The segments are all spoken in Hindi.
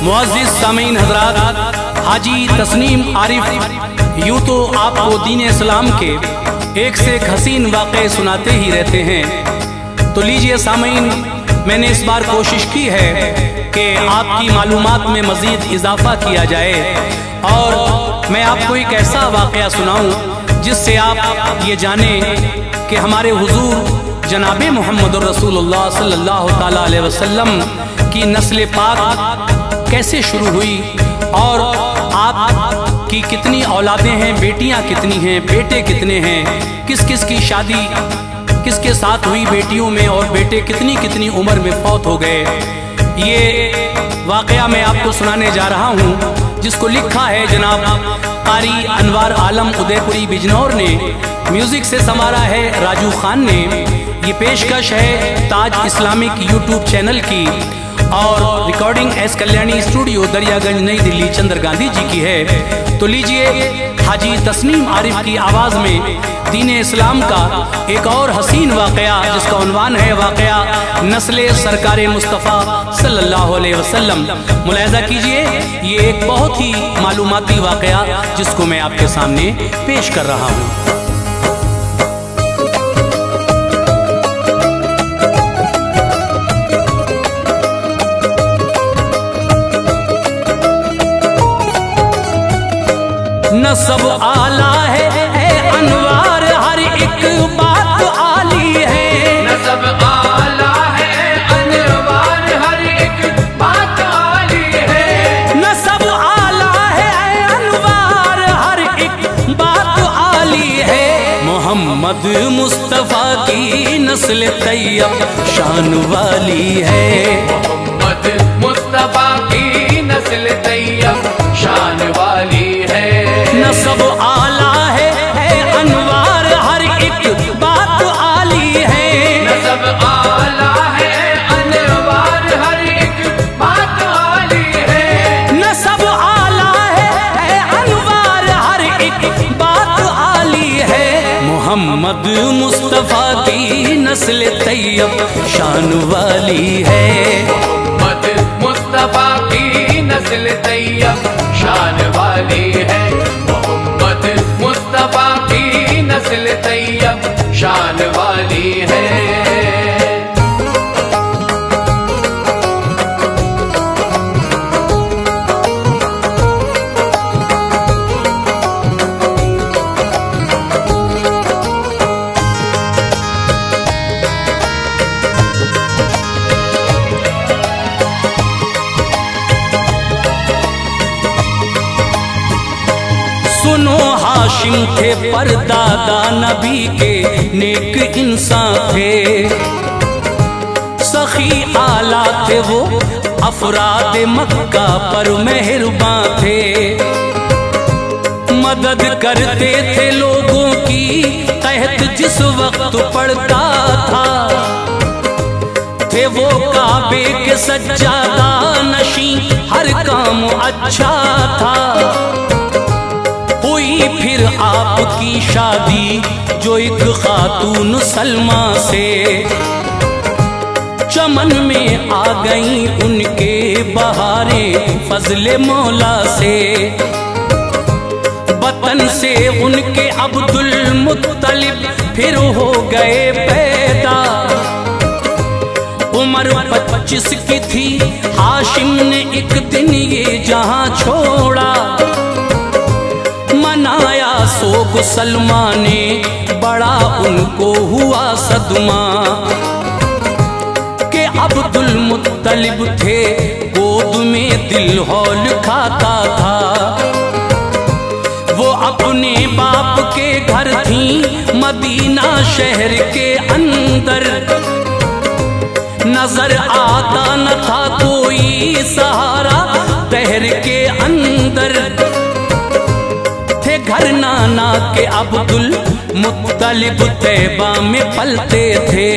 मुअज़्ज़िज़ सामीन हज़रात, हाजी तस्नीम आरिफ यूँ तो आपको दीन इस्लाम के एक से एक हसीन वाक़े सुनाते ही रहते हैं। तो लीजिए सामीन, मैंने इस बार कोशिश की है कि आपकी मालूमात में मज़ीद इजाफ़ा किया जाए और मैं आपको एक ऐसा वाक़या सुनाऊँ जिससे आप ये जानें कि हमारे हुज़ूर जनाबे मोहम्मद रसूलुल्लाह सल्लल्लाहु ताला अलैहि वसल्लम की नस्ल पाक कैसे शुरू हुई और आप की कितनी औलादें हैं, बेटियां कितनी हैं, बेटे कितने हैं, किस किस की शादी किसके साथ हुई बेटियों में और बेटे कितनी कितनी उम्र में फौत हो गए। ये वाक़या मैं आपको सुनाने जा रहा हूँ जिसको लिखा है जनाब कारी अनवार आलम उदयपुरी बिजनौर ने, म्यूज़िक से संवारा है राजू खान ने। ये पेशकश है ताज इस्लामिक यूट्यूब चैनल की और recording S Kalyani studio Daryaganj नई दिल्ली चंद्र गांधी जी की है। तो लीजिए हाजी तस्नीम आरिफ की आवाज़ में दीन इस्लाम का एक और हसीन वाक़या जिसका उन्वान है वाक़या नस्ल सरकारे मुस्तफ़ा सल्लल्लाहु अलैहि वसल्लम। मुलाहिज़ा कीजिए, ये एक बहुत ही मालूमाती वाक़या जिसको मैं आपके सामने पेश कर रहा हूँ। नसब आला है अनवार, हर एक बात आली है। नसब आला है अनवार, हर एक बात आली है। नसब आला है अनवार, हर एक बात आली है। मोहम्मद मुस्तफ़ा की नस्ल तैयब शान वाली है। मोहम्मद मुस्तफ़ा की नस्ल तैयब शान वाली है। नसब आला है अनवार, हर एक बात आली है। नसब आला है अनवार, हर एक बात आली है। नसब आला है अनवार, हर एक बात आली है। मोहम्मद मुस्तफ़ा की नस्ल तैयब शान वाली है। मोहम्मद मुस्तफ़ा की नस्ल तैयब शान वाली है। मोहम्मद मुस्तफ़ा की नस्ल तैयब शान वाली है। सुनो हाशिम थे परदादा नबी के नेक इंसान थे। सखी आला थे वो अफराद मक्का पर मेहरबान थे। मदद करते थे लोगों की कहत जिस वक्त पड़ता था। थे वो काबे के सज्जादा नशी, हर काम अच्छा था। हुई फिर आपकी शादी जो एक खातून सलमा से। चमन में आ गई उनके बहारें फजले मौला से। वतन से उनके अब्दुल मुत्तलिब फिर हो गए पैदा। उम्र 25 की थी, हाशिम ने एक दिन ये जहां छोड़ा। मनाया सोग सलमा ने, बड़ा उनको हुआ सदमा कि अब्दुल मुत्तलिब थे गोद में दिल हौल खाता था। वो अपने बाप के घर थी मदीना शहर के अंदर। नजर आता न था कोई सहारा दहर के अंदर। थे घर नाना के अब्दुल मुत्तलिब तैबा में पलते थे।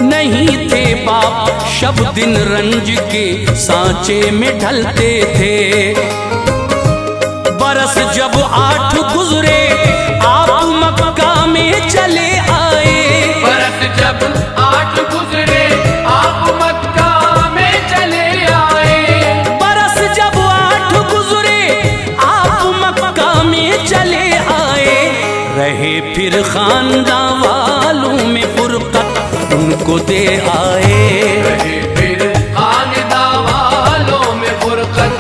नहीं थे बाप शब दिन रंज के सांचे में ढलते थे। बरस जब 8 गुजरे आप मक्का में चले आए। बरस जब 8 गुजरे आप मक्का में चले आए। फिर खानदां वालों में फुरकत उनको दे आए। रहे फिर खानदां वालों में फुरकत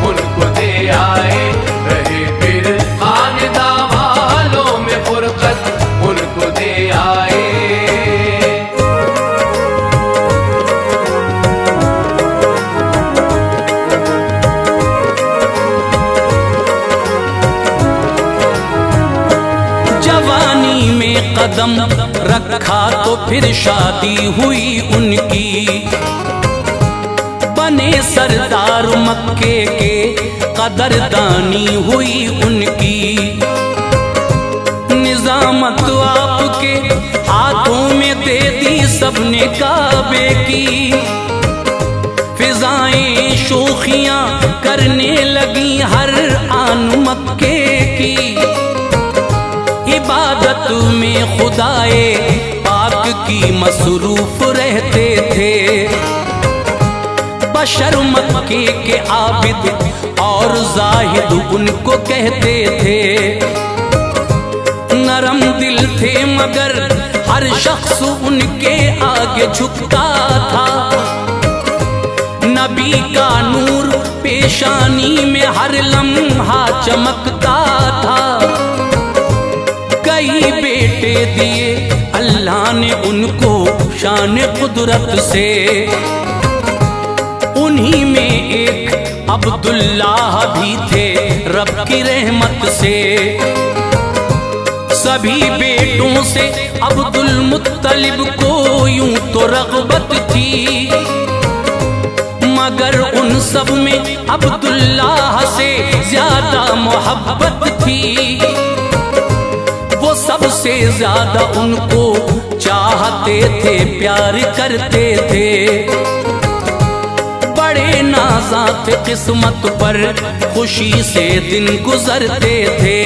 उनको दे आए। रहे फिर खानदां वालों में फुरकत उनको दे आए। जवानी में कदम रखा तो फिर शादी हुई उनकी। बने सरदार मक्के के कदरदानी हुई उनकी। निजामत आपके हाथों में दे दी सबने काबे की। फिजाएं शोखियां करने लगी हर आन मक्के की। इबादत में खुदाए पाक की मसरूफ रहते थे। बशर मक्के के आबिद और जाहिद उनको कहते थे। नरम दिल थे मगर हर शख्स उनके आगे झुकता था। नबी का नूर पेशानी में हर लम्हा चमकता था। कई बेटे दिए अल्लाह ने उनको शान कुदरत से। उन्हीं में एक अब्दुल्लाह भी थे रब की रहमत से। सभी बेटों से अब्दुल मुत्तलिब को यूं तो रग़बत थी, मगर उन सब में अब्दुल्लाह से ज्यादा मोहब्बत थी। वो सबसे ज्यादा उनको चाहते थे, प्यार करते थे। बड़े नाज़ात किस्मत पर खुशी से दिन गुजरते थे।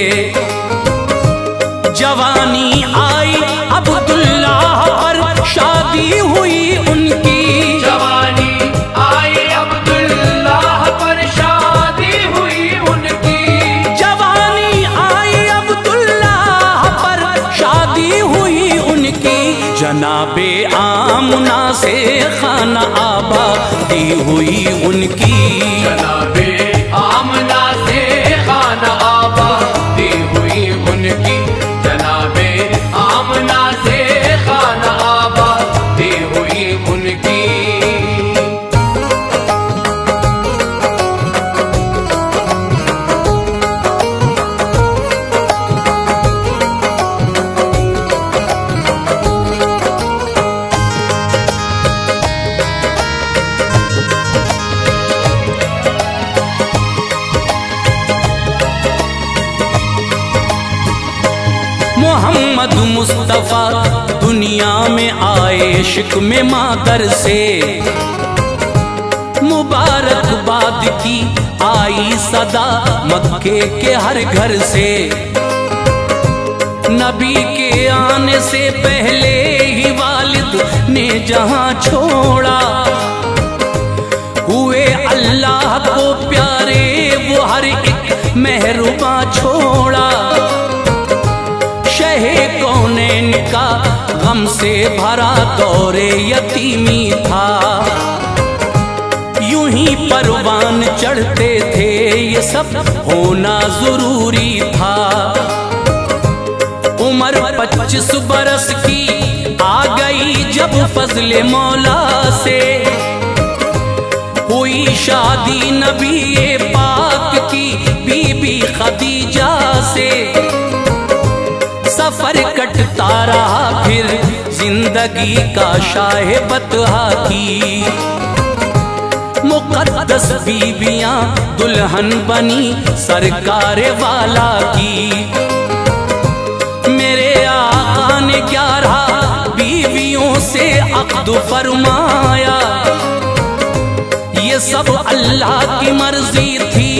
जवानी आई अब्दुल्लाह पर शादी हुई उनकी। जवानी आई अब्दुल्लाह पर शादी हुई उनकी। जवानी आई अब्दुल्लाह पर शादी हुई उनकी। जनाबे आमना से खाना आबादी हुई उनकी। जनाबे आमना से खाना आबादी हुई उनकी। जनाबे आमना से खाना आबादी हुई उनकी। मोहम्मद मुस्तफ़ा दुनिया में आए इश्क में मादर से। मुबारकबाद की आई सदा मक्के के हर घर से। नबी के आने से पहले ही वालिद ने जहां छोड़ा। हुए अल्लाह को प्यारे वो हर एक मेहरुबा छोड़ा। शहे कौनैन का गम से भरा दौरे यतीमी था। यूं ही परवान चढ़ते थे, ये सब होना जरूरी था। उम्र 25 बरस की आ गई जब फजले मौला से। हुई शादी नबी पाक की बीबी खदीजा से। सफर कटता रहा फिर जिंदगी का शाहे बतहा की। मुकद्दस बीबियां दुल्हन बनी सरकार वाला की। मेरे आका ने 11 बीवियों से अक़्द फरमाया। ये सब अल्लाह की मर्जी थी,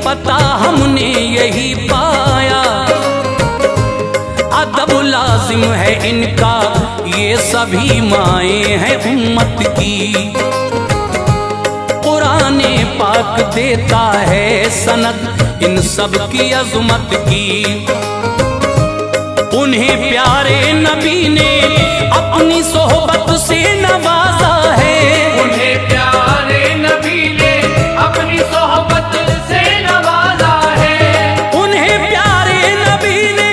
पता हमने यही पाया। अदब लाजिम है इनका, ये सभी माएँ हैं उम्मत की। कुराने पाक देता है सनद इन सब की अज़मत की। उन उन्हें प्यारे नबी ने अपनी सोहबत से नवाजा है। उन्हें प्यारे नबी ने अपनी सोहबत से नवाजा है। उन्हें प्यारे नबी ने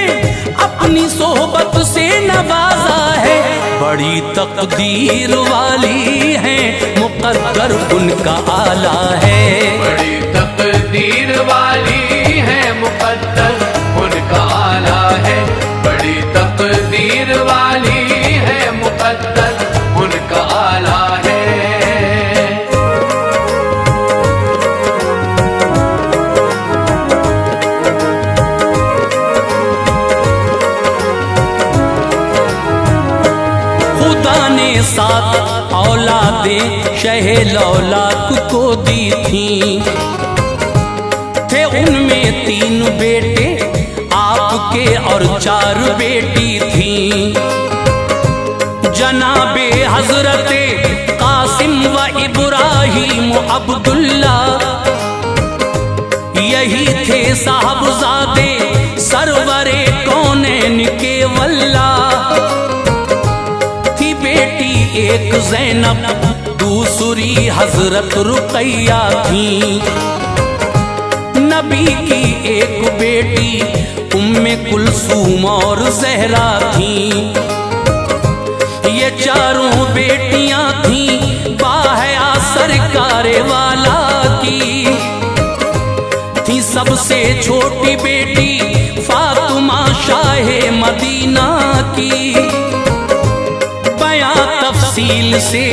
अपनी सोहबत से नवाजा है। बड़ी तकदीर वाली है, मुक़द्दर उनका आला है। बड़ी तकदीर वाली है, मुक़द्दर उनका आला है। बड़ी तकदीर वाली है, मुक़द्दर उनका आला है। खुदा ने 7 औलादें शहे लौलाक को दी थी। थे उनमें 3 बेटे आपके और 4 बेटी थी। जनाबे हजरते कासिम व इब्राहिम अब्दुल्ला, यही थे साहबजादे सरवरे कौनैन के वल्ला। थी बेटी एक ज़ैनब, दूसरी हजरत रुक़ैया थी। नबी की एक बेटी उम्मे कुलसूम और ज़हरा थी। ये चारों बेटियां थी बाहया सरकारे वाला की। थी सबसे छोटी बेटी फातिमा शाहे मदीना की। बयां तफसील से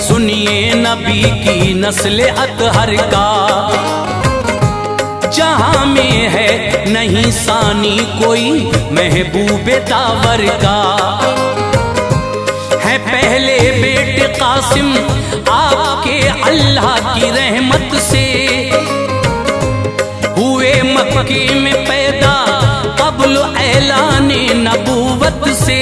सुनिए नबी की नस्ल अतहर का। जहां में है नहीं सानी कोई महबूब दावर का। है पहले बेटे कासिम आपके अल्लाह की रहमत से। हुए मक्के में पैदा क़ब्ल ऐलाने नबूवत से।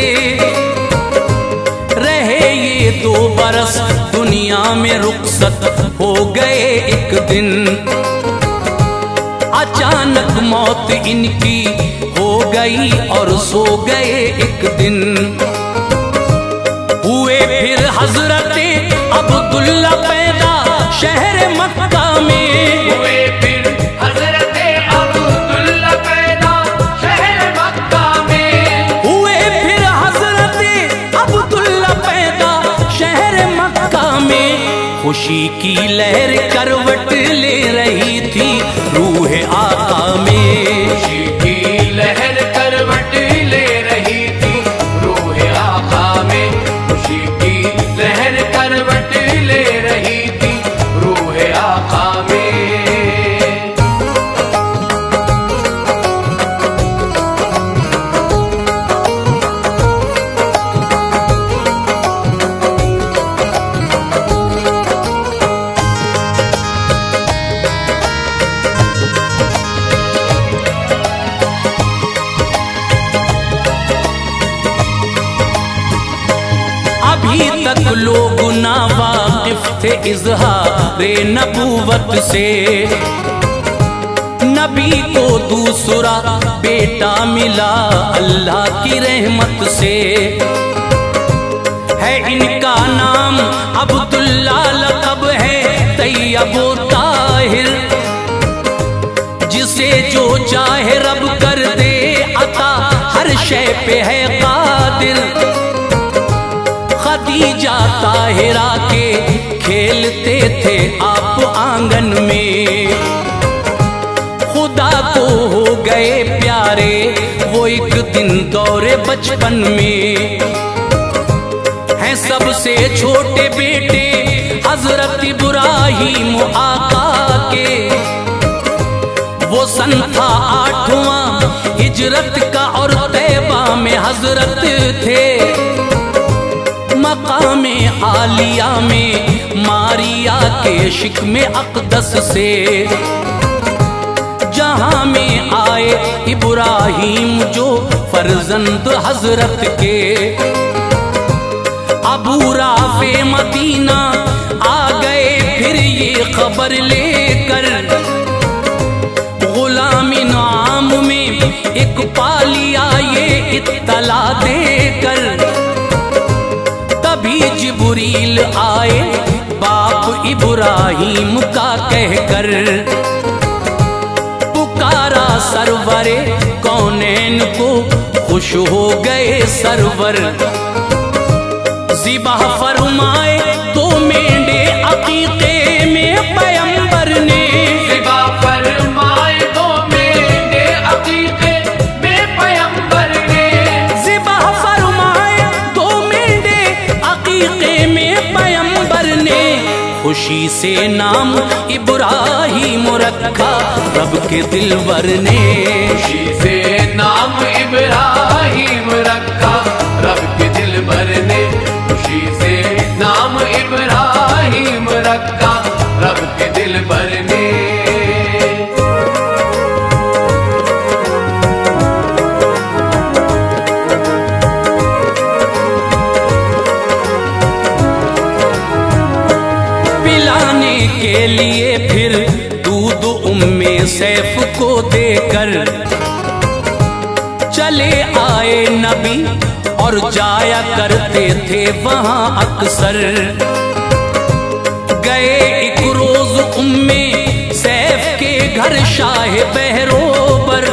रहे ये 2 बरस दुनिया में रुखसत हो गए एक दिन। अचानक मौत इनकी हो गई और सो गए एक दिन। हुए फिर हजरते अब्दुल्ला पैदा शहर मक्का में। हुए फिर हजरते अब्दुल्ला पैदा शहर मक्का में। हुए फिर हजरते अब्दुल्ला पैदा शहर मक्का में। खुशी की लहर करवट ले रही थी रूह आका में। खुशी की लहर करवट ले रही थी रूह आका में। खुशी की लहर करवट ले रही थी रूह आका में। अभी तक लोग ना वाकिफ थे इज़हारे नबूवत से। नबी को दूसरा बेटा मिला अल्लाह की रहमत से। है इनका नाम अब्दुल्ला, लक़ब है तैयब ताहिर। जिसे जो चाहे रब कर दे अता, हर शय पे है कादिर। खदीजा ताहिरा के खेलते थे आप आंगन में। खुदा को हो गए प्यारे वो एक दिन दौरे बचपन में। हैं सबसे छोटे बेटे हजरत इब्राहिम आका के। वो सन था 8वां हिजरत का और तैबा में हजरत थे। मकामे आलिया में मारिया के शिक्म अक़दस से। जहां में आए इब्राहिम जो फर्जंद हजरत के। अबू राफ़े मदीना आ गए फिर ये खबर लेकर। गुलामी नाम में एक पालिया ये इत्तला देकर। तभी जिब्रील आए बाप इब्राहिम का कहकर, पुकारा सरवरे कौनैन को, खुश हो गए सरवर। ज़िबह फरमाए तो मेंढे अकीक़े में पैगंबर ने, ज़िबह फरमाए तो मेंढे अकीक़े में पैगंबर ने, ज़िबह फरमाए तो मेंढे अकीक़े में पैगंबर ने। खुशी से नाम इब्राहिम रखा रब के दिलबर ने, खुशी से नाम इब्राहिम रखा रब के दिलबर ने, खुशी से नाम इब्राहिम रखा रब के दिलबर ने। पिलाने के लिए फिर दूध उम्मे सैफ को देकर चले आए नबी, और जाया करते थे वहां अक्सर। गए एक रोज उम्मे सैफ के घर शाह बहरोबर,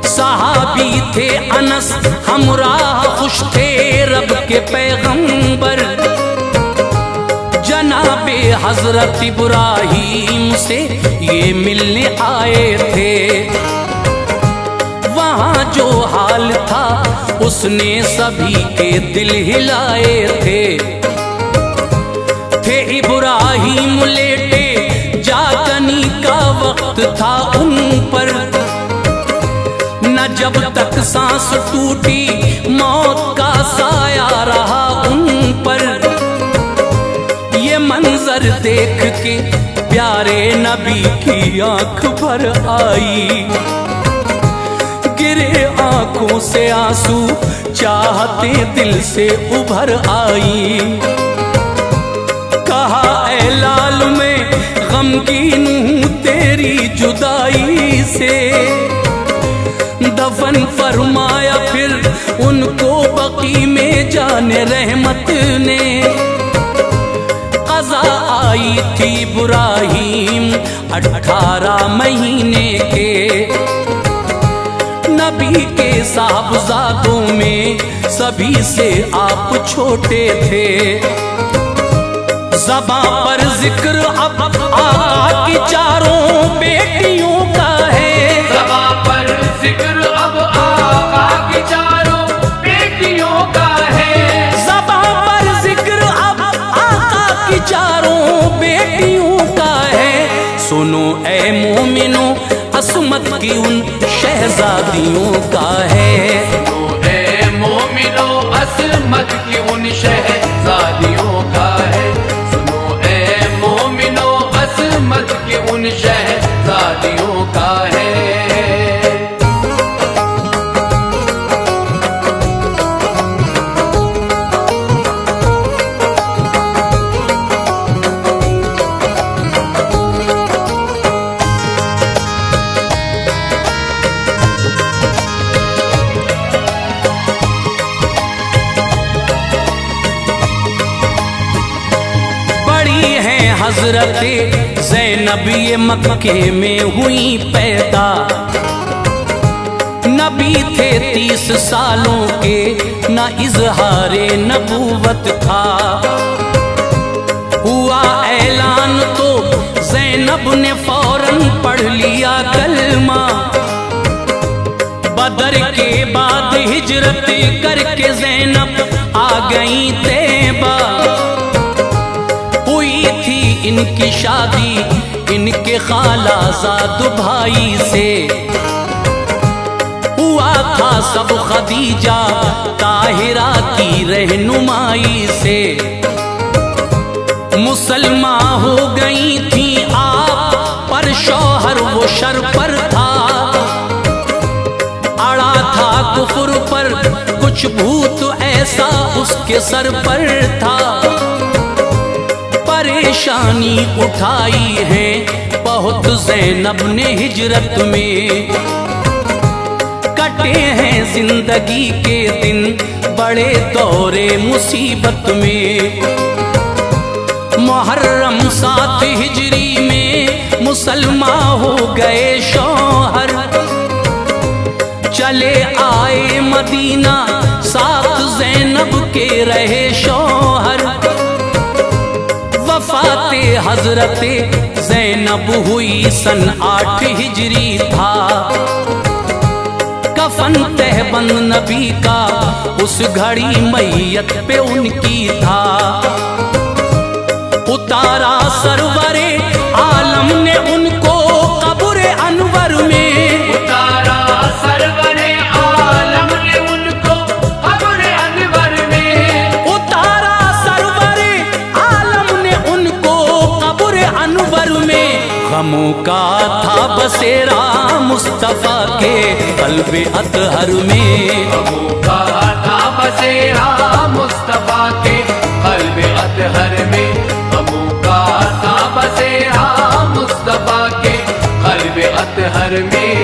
सहाबी थे अनस हमराह खुश थे रब के पैगंबर। जनाबे हजरत इब्राहिम से ये मिलने आए थे, वहाँ जो हाल था उसने सभी के दिल हिलाए थे। इब्राहिम लेटे जागनी का वक्त था उन पर, न जब तक सांस टूटी मौत का साया रहा उन पर। ये मंजर देख के प्यारे नबी की आंख भर आई, गिरे आंखों से आंसू चाहते दिल से उभर आई। कहा ऐ लाल मैं गमगीन हूँ तेरी जुदाई से, दफन फरमाया फिर उनको बकी में जाने रहमत ने। क़ज़ा आई थी इब्राहिम 18 महीने के, नबी के साहबजादों में सभी से आप छोटे थे। ज़बां पर जिक्र अब आका की चारों बेटियों का है, ज़बां पर जिक्र अब आका की चारों बेटियों का है, ज़बां पर जिक्र अब आका की चारों बेटियों का है। सुनो ऐ मोमिनो असमत की उन शहजादियों का है, सुनो ऐ मोमिनो असमत की उन शहजादियों का है, सुनो ऐ मोमिनो असमत की उन शहजादियों का है। हजरत ज़ैनब ये मक्के में हुई पैदा, नबी थे 30 सालों के, न इजहारे नबूवत था। हुआ ऐलान तो ज़ैनब ने फौरन पढ़ लिया कलमा। बदर के बाद हिजरत करके ज़ैनब आ गई तैबा। इनकी शादी इनके खालाजाद भाई से, हुआ था सब खदीजा ताहिरा की रहनुमाई से। मुसलमान हो गई थी आप पर शौहर वो शर पर था। अड़ा था कुफर पर कुछ भूत ऐसा उसके सर पर था। परेशानी उठाई है बहुत ज़ैनब ने हिजरत में, कट कटे हैं जिंदगी के दिन बड़े दौरे मुसीबत में। मुहर्रम 7 हिजरी में मुसलमान हो गए शौहर, चले आए मदीना साथ ज़ैनब के रहे शौहर। वफ़ाते हज़रते ज़ैनब हुई सन 8 हिजरी था। कफन तहबंद नबी का उस घड़ी मैयत पे उनकी था। उतारा सरवरे आलम ने उनको कब्र अनवर में, उतारा सरवरे आलम ने उनको कब्र अनवर में, उतारा सरवरे आलम ने उनको कब्र अनवर में। गमों का था बसेरा मुस्तफा के क़ल्बे अतहर में, गमों का था बसेरा मुस्तफा के क़ल्बे अतहर में, गमों का था बसेरा मुस्तफा के क़ल्बे अतहर में।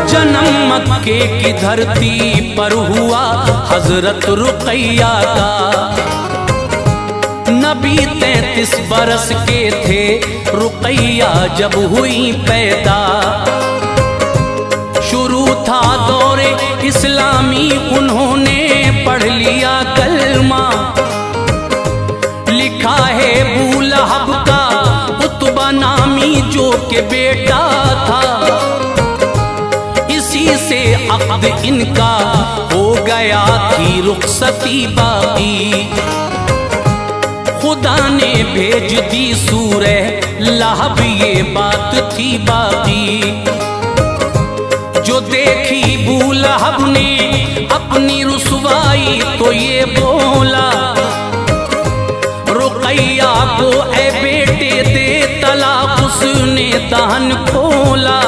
जन्म मक्के की धरती पर हुआ हजरत रुक़ैया का। नबी 33 बरस के थे रुक़ैया जब हुई पैदा। शुरू था दौरे इस्लामी, उन्होंने पढ़ लिया कलमा। लिखा है अबू लहब का उतबा नामी जो के बेटा था। इसी से अक़द इनका हो गया थी रुख़सती बाकी। खुदा ने भेज दी सूरह लहब ये बात थी बाकी। जो देखी अबू लहब ने अपनी रुसवाई तो ये बोला, रुक़ैया को ए बेटे दे तलाक, उसने दहन खोला।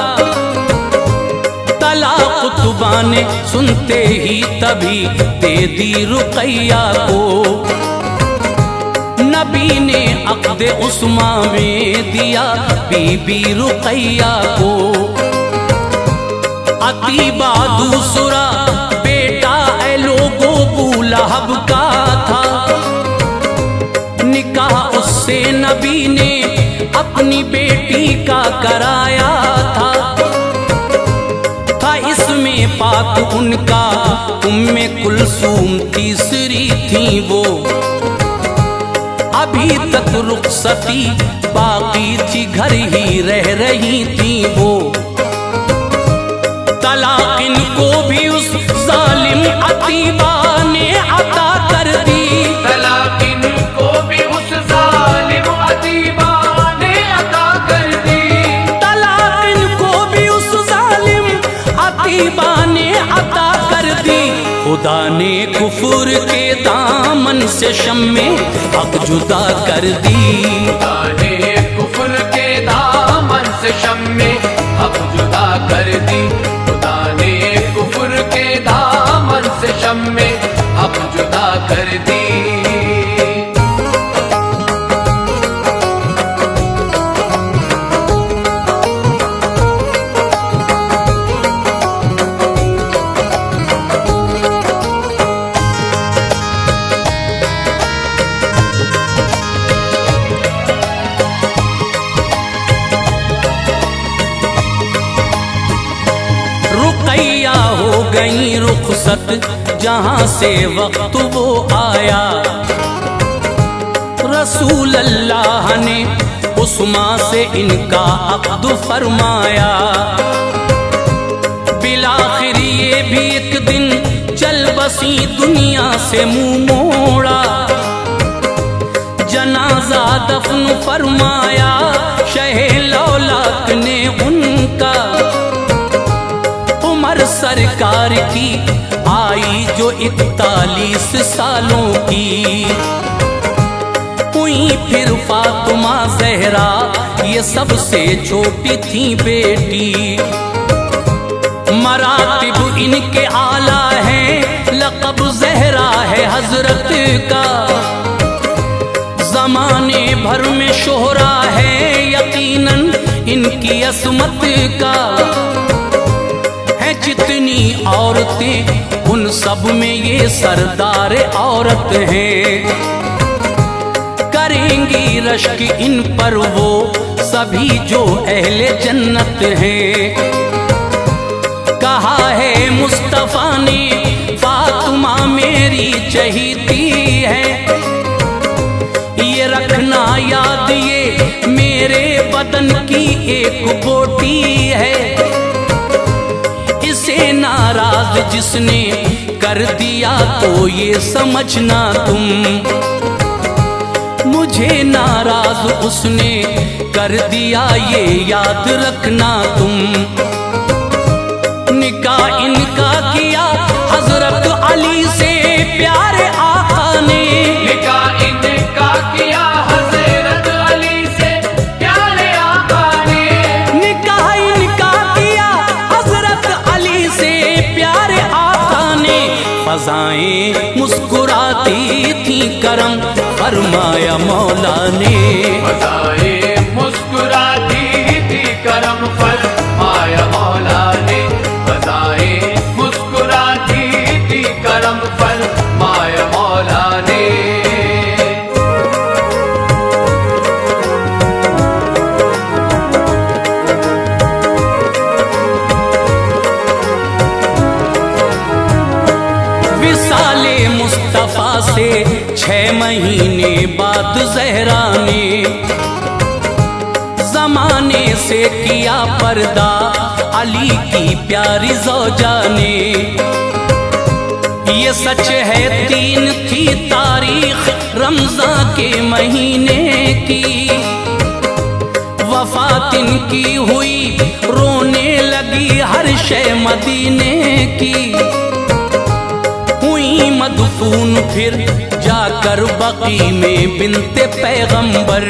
तलाक तुबा ने सुनते ही तभी दे दी रुक़ैया को। नबी ने अक़द उस्मा में दिया बीबी रुक़ैया को। अतीबा दूसरा बेटा ए लोगो अबू लहब का था। निकाह उससे नबी ने अपनी बेटी का कराया था। इसमें पाक उनका उम्मे कुलसूम तीसरी थी वो। अभी तक रुख़सती बाकी थी, घर ही रह रही थी वो। तलाक इनको भी उस जालिम अतीबा ने अता कर दी, तलाक इनको भी उस जालिम अतीबा ने अता कर दी, तलाक इनको भी उस जालिम अतीबा ने अता कर दी। खुदा ने कुफर के दामन से शम्मे हक जुदा कर दी। खुदा ने कुफ्र के दामन से शम्मे हक जुदा कर दी। खुदा ने कुफ्र के दामन से शम्मे हक जुदा कर दी। रुक़ैया हो गई रुख़सत जहाँ से वक्त वो आया। रसूल अल्लाह ने उस्मा से इनका अक़द फरमाया। बिलाखिर ये भी एक दिन चल बसी दुनिया से मुँह मोड़ा। जनाजा दफन फरमाया शहे लौलाक ने उनका। उम्र सरकार की आई जो 41 सालों की हुई। फिर फातिमा ज़हरा ये सबसे छोटी थी बेटी। मरातिब इनके आला हैं, लक़ब ज़हरा है हजरत का, जमाने भर में शोहरा है यकीनन इनकी असमत का। है जितनी औरतें उन सब में ये सरदार औरत हैं, करेंगी रश्क इन पर वो सभी जो अहले जन्नत हैं। कहा है मुस्तफा ने फातिमा मेरी चहीती है, ये रखना याद ये मेरे बदन की एक बोटी है। इसे नाराज जिसने कर दिया तो ये समझना तुम, मुझे नाराज उसने कर दिया ये याद रखना तुम। निकाह इनका किया हजरत अली से प्यारे आका ने, निकाह इनका किया हजरत अली से प्यारे आका ने, निकाह इनका किया हजरत अली से प्यारे आका ने। फजाएं मुस्कुराती थी करम फरमाया मौला ने, फजाएं मुस्कुराती थी करम फरमाया मौला ने, फजाएं मुस्कुराती थी करम फरमाया मौला ने। विसाले मुस्तफा से 6 महीने बाद ज़हरा ने जमाने से किया पर्दा अली की प्यारी ज़ौजा ने। ये सच है 3 थी तारीख रमज़ान के महीने की, वफ़ात इनकी हुई रोने लगी हर शय मदीने की। हुई मदफून फिर जाकर बकी में बिनते पैगंबर,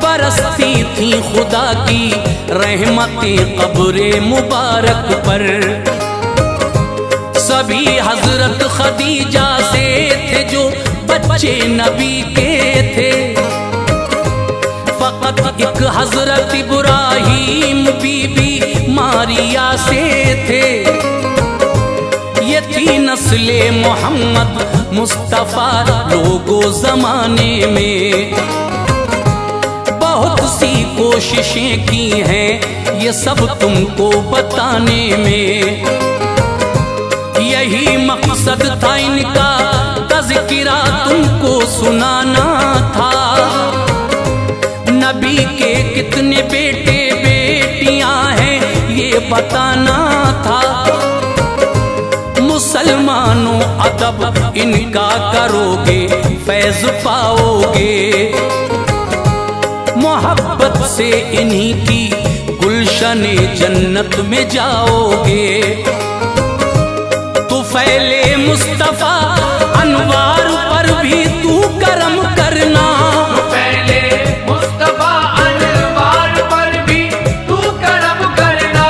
बरसती थी खुदा की रहमतें कब्रे मुबारक पर। सभी हजरत खदीजा से थे जो बच्चे नबी के थे, फकत एक हजरत इब्राहीम बीबी मारिया से थे। ये थी नस्ले मोहम्मद मुस्तफा लोगो जमाने में। बहुत सी कोशिशें की हैं ये सब तुमको बताने में, यही मकसद था इनका तज़किरा तुमको सुनाना था। नबी के कितने बेटे बेटियां हैं ये बताना था। मुसलमानों अदब इनका करोगे फैज़ पाओगे, मोहब्बत से इन्हीं की गुलशने जन्नत में जाओगे। तो फैले मुस्तफा अनवार पर भी तू करम करना, तो पहले मुस्तफा अनवार पर भी तू करम करना,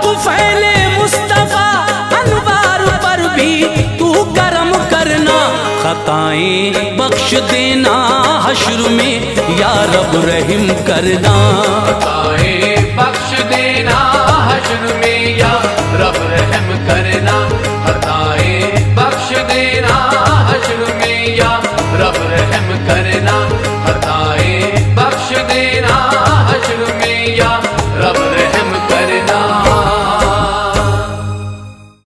तो फैले मुस्तफा अनवार पर भी तू करम करना। खताएं बख्श देना हश्र में या रब रहम करना, खताएं